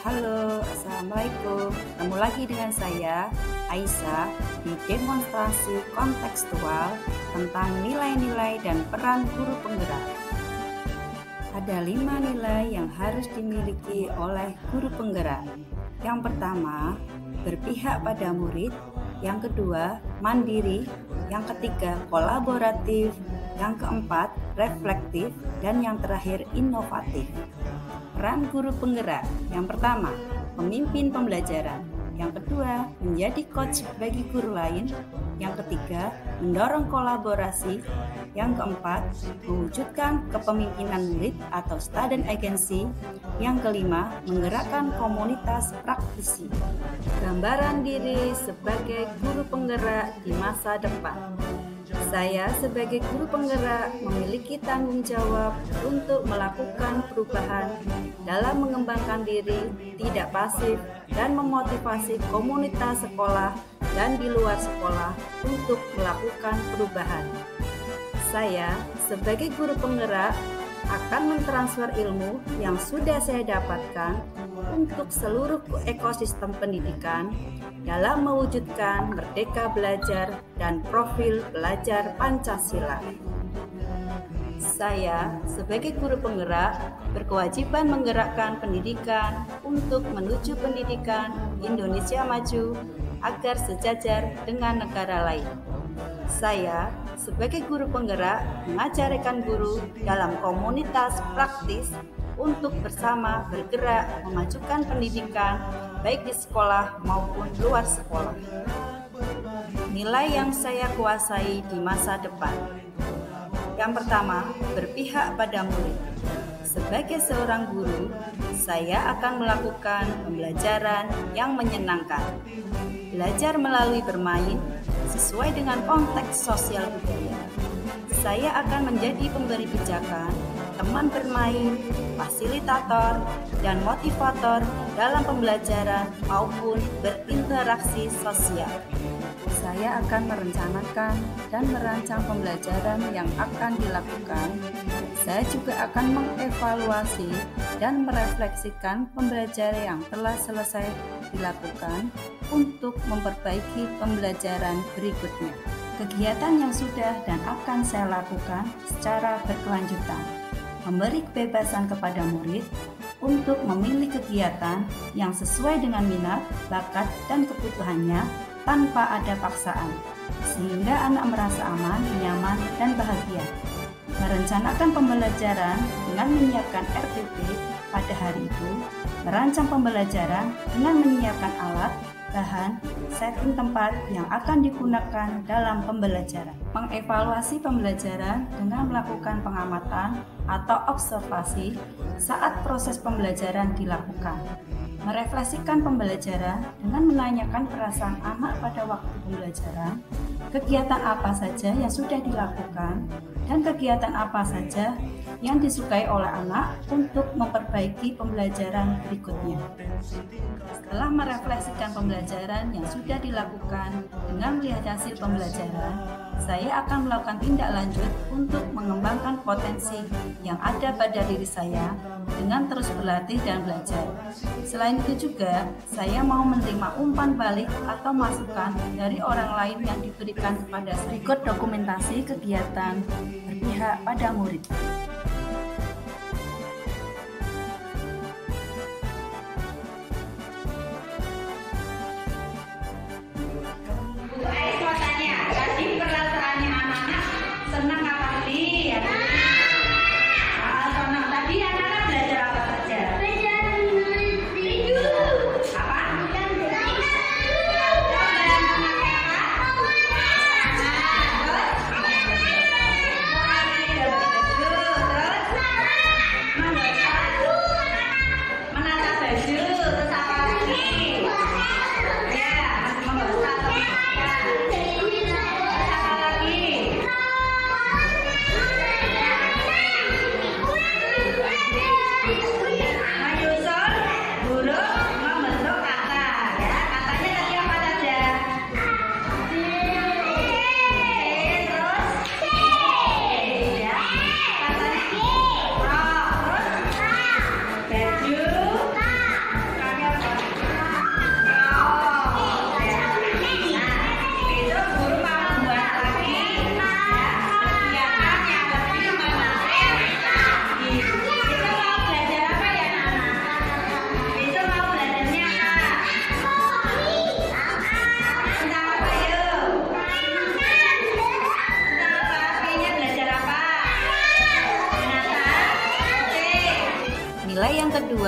Halo, Assalamualaikum. Ketemu lagi dengan saya, Aisyah, di demonstrasi kontekstual tentang nilai-nilai dan peran guru penggerak. Ada 5 nilai yang harus dimiliki oleh guru penggerak. Yang pertama, berpihak pada murid. Yang kedua, mandiri. Yang ketiga, kolaboratif. Yang keempat, reflektif. Dan yang terakhir, inovatif. Peran guru penggerak. Yang pertama, pemimpin pembelajaran. Yang kedua, menjadi coach bagi guru lain. Yang ketiga, mendorong kolaborasi. Yang keempat, mewujudkan kepemimpinan murid atau student agency. Yang kelima, menggerakkan komunitas praktisi. Gambaran diri sebagai guru penggerak di masa depan. Saya sebagai guru penggerak memiliki tanggung jawab untuk melakukan perubahan dalam mengembangkan diri, tidak pasif, dan memotivasi komunitas sekolah dan di luar sekolah untuk melakukan perubahan. Saya sebagai guru penggerak akan mentransfer ilmu yang sudah saya dapatkan untuk seluruh ekosistem pendidikan dalam mewujudkan merdeka belajar dan profil belajar Pancasila. Saya sebagai guru penggerak berkewajiban menggerakkan pendidikan untuk menuju pendidikan Indonesia maju agar sejajar dengan negara lain. Saya sebagai guru penggerak mengajak rekan guru dalam komunitas praktis untuk bersama bergerak memajukan pendidikan baik di sekolah maupun luar sekolah. Nilai yang saya kuasai di masa depan. Yang pertama, berpihak pada murid. Sebagai seorang guru, saya akan melakukan pembelajaran yang menyenangkan. Belajar melalui bermain sesuai dengan konteks sosial budaya. Saya akan menjadi pemberi pijakan, teman bermain, fasilitator, dan motivator dalam pembelajaran maupun berinteraksi sosial. Saya akan merencanakan dan merancang pembelajaran yang akan dilakukan. Saya juga akan mengevaluasi dan merefleksikan pembelajaran yang telah selesai dilakukan untuk memperbaiki pembelajaran berikutnya. Kegiatan yang sudah dan akan saya lakukan secara berkelanjutan. Memberi kebebasan kepada murid untuk memilih kegiatan yang sesuai dengan minat, bakat, dan kebutuhannya tanpa ada paksaan, sehingga anak merasa aman, nyaman, dan bahagia. Merencanakan pembelajaran dengan menyiapkan RPP pada hari itu, merancang pembelajaran dengan menyiapkan alat, bahan, setting tempat yang akan digunakan dalam pembelajaran. Mengevaluasi pembelajaran dengan melakukan pengamatan atau observasi saat proses pembelajaran dilakukan. Merefleksikan pembelajaran dengan menanyakan perasaan anak pada waktu pembelajaran, kegiatan apa saja yang sudah dilakukan, dan kegiatan apa saja yang disukai oleh anak untuk memperbaiki pembelajaran berikutnya. Setelah merefleksikan pembelajaran yang sudah dilakukan dengan melihat hasil pembelajaran, saya akan melakukan tindak lanjut untuk mengembangkan potensi yang ada pada diri saya dengan terus berlatih dan belajar. Selain itu juga, saya mau menerima umpan balik atau masukan dari orang lain yang diberikan kepada saya. Berikut dokumentasi kegiatan berpihak pada murid. Terus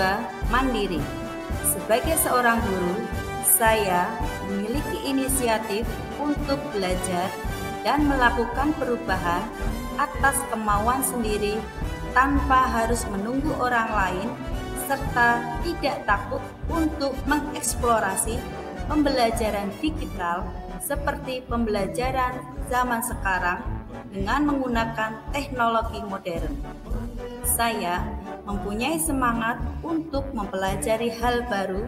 kedua, mandiri. Sebagai seorang guru, saya memiliki inisiatif untuk belajar dan melakukan perubahan atas kemauan sendiri tanpa harus menunggu orang lain, serta tidak takut untuk mengeksplorasi pembelajaran digital seperti pembelajaran zaman sekarang dengan menggunakan teknologi modern. Saya mempunyai semangat untuk mempelajari hal baru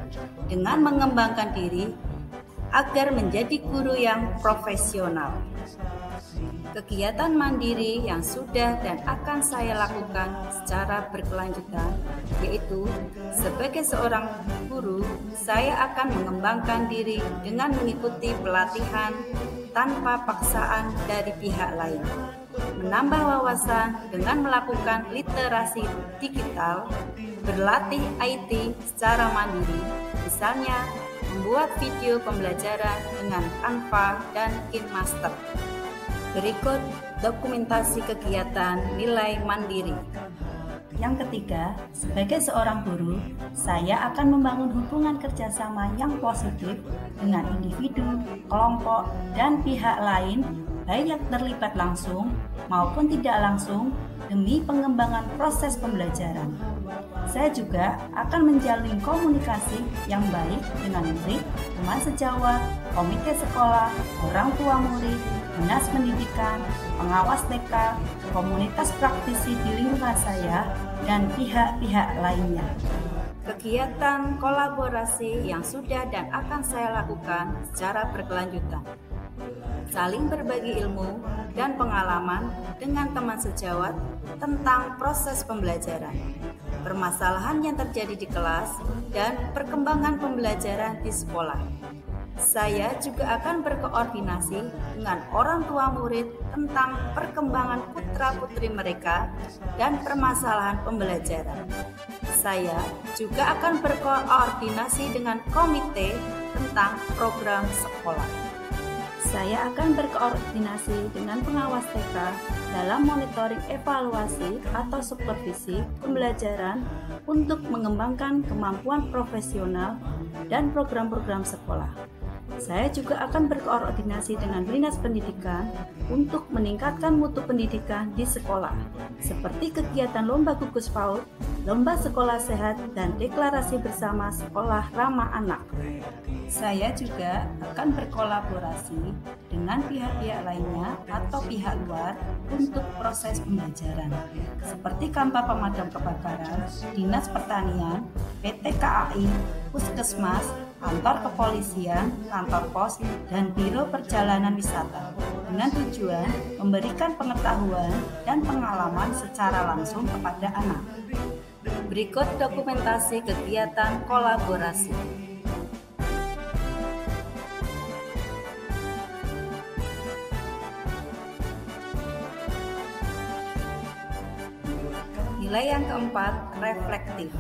dengan mengembangkan diri agar menjadi guru yang profesional. Kegiatan mandiri yang sudah dan akan saya lakukan secara berkelanjutan, yaitu sebagai seorang guru, saya akan mengembangkan diri dengan mengikuti pelatihan tanpa paksaan dari pihak lain, menambah wawasan dengan melakukan literasi digital, berlatih IT secara mandiri, misalnya membuat video pembelajaran dengan Canva dan KineMaster. Berikut dokumentasi kegiatan nilai mandiri. Yang ketiga, sebagai seorang guru, saya akan membangun hubungan kerjasama yang positif dengan individu, kelompok, dan pihak lain, baik yang terlibat langsung maupun tidak langsung, demi pengembangan proses pembelajaran. Saya juga akan menjalin komunikasi yang baik dengan murid, teman sejawat, komite sekolah, orang tua murid, dinas pendidikan, pengawas TK, komunitas praktisi di lingkungan saya, dan pihak-pihak lainnya. Kegiatan kolaborasi yang sudah dan akan saya lakukan secara berkelanjutan. Saling berbagi ilmu dan pengalaman dengan teman sejawat tentang proses pembelajaran, permasalahan yang terjadi di kelas, dan perkembangan pembelajaran di sekolah. Saya juga akan berkoordinasi dengan orang tua murid tentang perkembangan putra-putri mereka dan permasalahan pembelajaran. Saya juga akan berkoordinasi dengan komite tentang program sekolah. Saya akan berkoordinasi dengan pengawas TK dalam monitoring evaluasi atau supervisi pembelajaran untuk mengembangkan kemampuan profesional dan program-program sekolah. Saya juga akan berkoordinasi dengan dinas pendidikan untuk meningkatkan mutu pendidikan di sekolah, seperti kegiatan lomba gugus PAUD, lomba sekolah sehat, dan deklarasi bersama sekolah ramah anak. Saya juga akan berkolaborasi dengan pihak-pihak lainnya atau pihak luar untuk proses pembelajaran, seperti Kampa Pemadam Kebakaran, Dinas Pertanian, PT KAI, Puskesmas, kantor kepolisian, kantor pos, dan biro perjalanan wisata, dengan tujuan memberikan pengetahuan dan pengalaman secara langsung kepada anak. Berikut dokumentasi kegiatan kolaborasi. Nilai yang keempat, reflektif.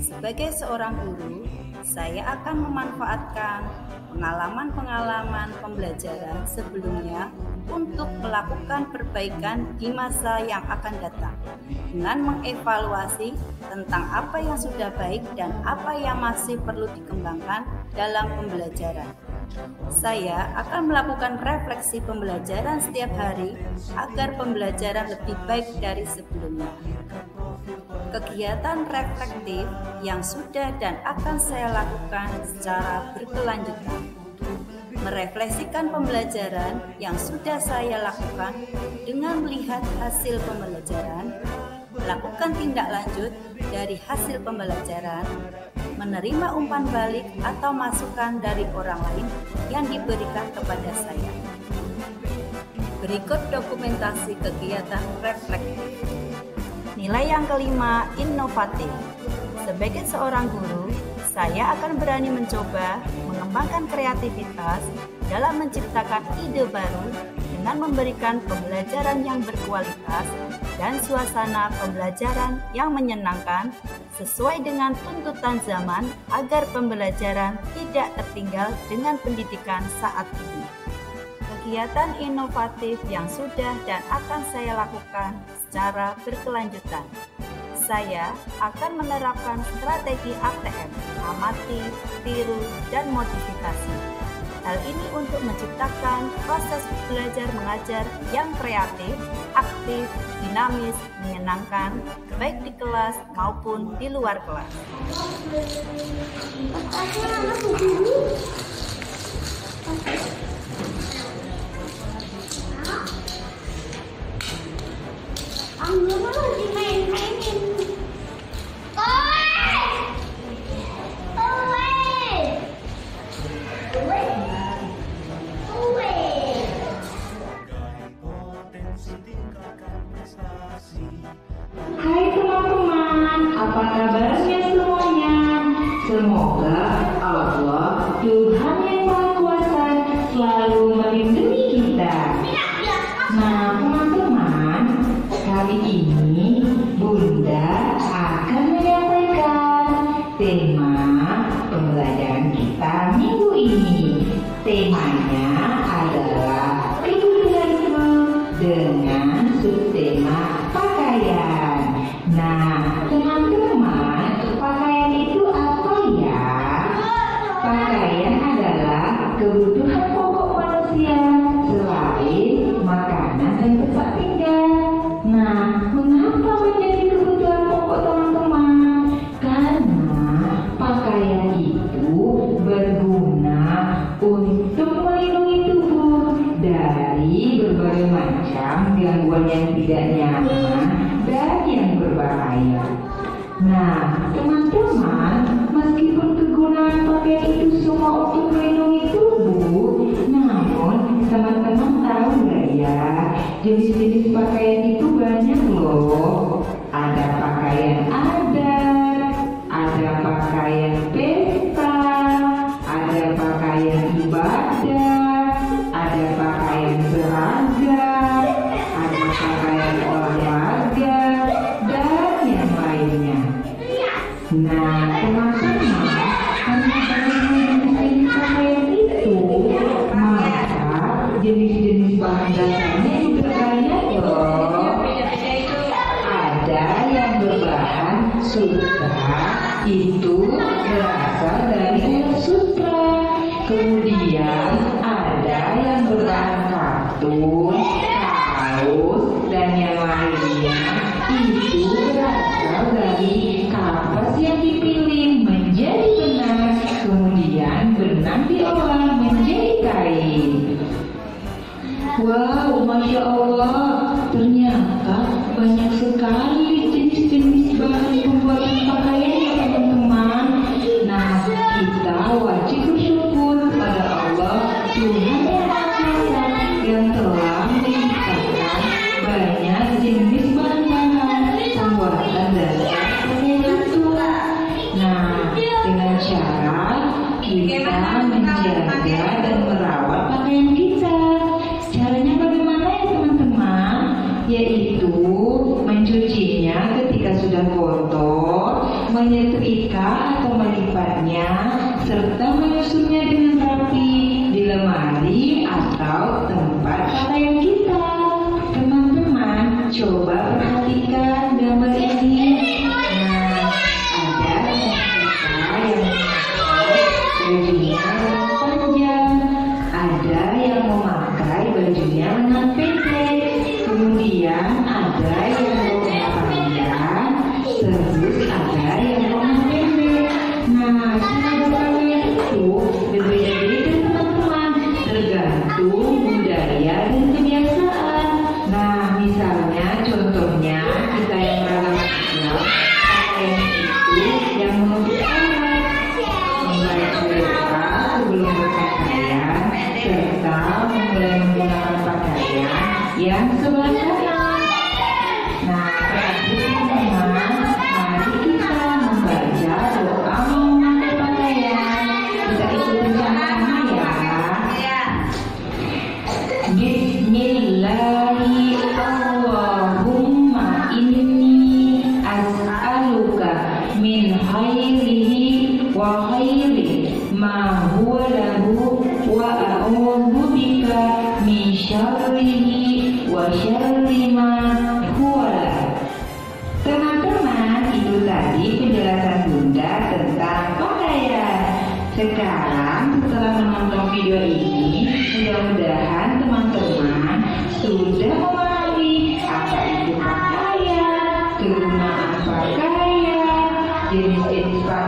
Sebagai seorang guru, saya akan memanfaatkan pengalaman-pengalaman pembelajaran sebelumnya untuk melakukan perbaikan di masa yang akan datang, dengan mengevaluasi tentang apa yang sudah baik dan apa yang masih perlu dikembangkan dalam pembelajaran. Saya akan melakukan refleksi pembelajaran setiap hari agar pembelajaran lebih baik dari sebelumnya. Kegiatan reflektif yang sudah dan akan saya lakukan secara berkelanjutan. Merefleksikan pembelajaran yang sudah saya lakukan dengan melihat hasil pembelajaran, melakukan tindak lanjut dari hasil pembelajaran, menerima umpan balik atau masukan dari orang lain yang diberikan kepada saya. Berikut dokumentasi kegiatan reflektif. Nilai yang kelima, inovatif. Sebagai seorang guru, saya akan berani mencoba mengembangkan kreativitas dalam menciptakan ide baru dengan memberikan pembelajaran yang berkualitas dan suasana pembelajaran yang menyenangkan sesuai dengan tuntutan zaman agar pembelajaran tidak tertinggal dengan pendidikan saat ini. Kegiatan inovatif yang sudah dan akan saya lakukan secara berkelanjutan. saya akan menerapkan strategi ATM, amati, tiru, dan modifikasi. Hal ini untuk menciptakan proses belajar mengajar yang kreatif, aktif, dinamis, menyenangkan, baik di kelas maupun di luar kelas. Hai teman-teman, apa kabarnya semuanya? Semoga Allah, Tuhan yang Maha Kuasa, selalu melindungi kita. Nah teman-teman, kali ini Bunda akan menyampaikan tema pembelajaran kita minggu ini. Temanya adalah kebutuhanmu dengan subtema pakaian. Nah, teman-teman, pakaian itu apa ya? Pakaian adalah kebutuhan pokok manusia selain makanan dan tempat tinggal. Nah, mengapa menjadi kebutuhan pokok teman-teman? Karena pakaian itu berguna untuk melindungi tubuh dari berbagai macam gangguan yang tidak nyaman dan yang berbahaya. Nah, teman-teman, meskipun kegunaan pakaian itu semua untuk melindungi tubuh, namun teman-teman tahu nggak ya, jenis-jenis pakaian itu banyak loh. Ada pakaian adat, ada pakaian pesta, ada pakaian ibadah, ada pakaian seragam, ada pakaian olahraga, dan yang lainnya. Nah, teman-teman, karena jenis-jenis pakaian itu, maka jenis-jenis bahan dasarnya juga banyak loh. Ada yang berbahan sutra, itu berasal dari air sutra. Kemudian ada yang berbahan katun, kaos, dan yang lainnya, itu berasal dari kapas yang dipilih menjadi benang, kemudian benang diolah menjadi kain. Wow, Masya Allah, ternyata banyak sekali jenis-jenis bahan pembuatan pakaian ya teman-teman. Nah, kita wajib bersyukur kepada Allah, Tuhan yang Maha Kuasa, yang telah menciptakan banyak jenis bahan-bahan pembuatan dasar pakaian itu. Nah, dengan cara kita menjaga dan merawat pakaian kita. Caranya bagaimana ya teman-teman? Yaitu mencucinya ketika sudah kotor, menyetrika atau melipatnya, serta menyusunnya dengan rapi di lemari atau tempat pakaian kita. Teman-teman, coba perhatikan gambar ini. Nah, ada kita yang bajunya panjang, ada yang memakai bajunya lengan pendek, kemudian ada yang lengan panjang, terus ada yang lengan pendek. Nah, cara pakaian itu berbeda-beda teman-teman, tergantung budaya dan kebiasaan. Nah, misalnya contohnya kita yang ragam Islam, pakaian itu yang menutup aurat, membaik mereka sebelum berpakaian, serta mulai menggunakan pakaian yang sebelah kanan. Nah, terakhir teman-teman, mari kita membaca doa memakai pakaian. Kita ikuti sama-sama ya. Bismillahi Allahumma inni as'aluka min khairihi wa khairi ma huwa lahu wa a'udzu bika min syarrihi wa syarri ma huwa lahu. Teman-teman, Sekarang setelah menonton video ini, mudah-mudahan teman-teman sudah memahami apa itu pakaian, kegunaan pakaian, jenis-jenis pakaian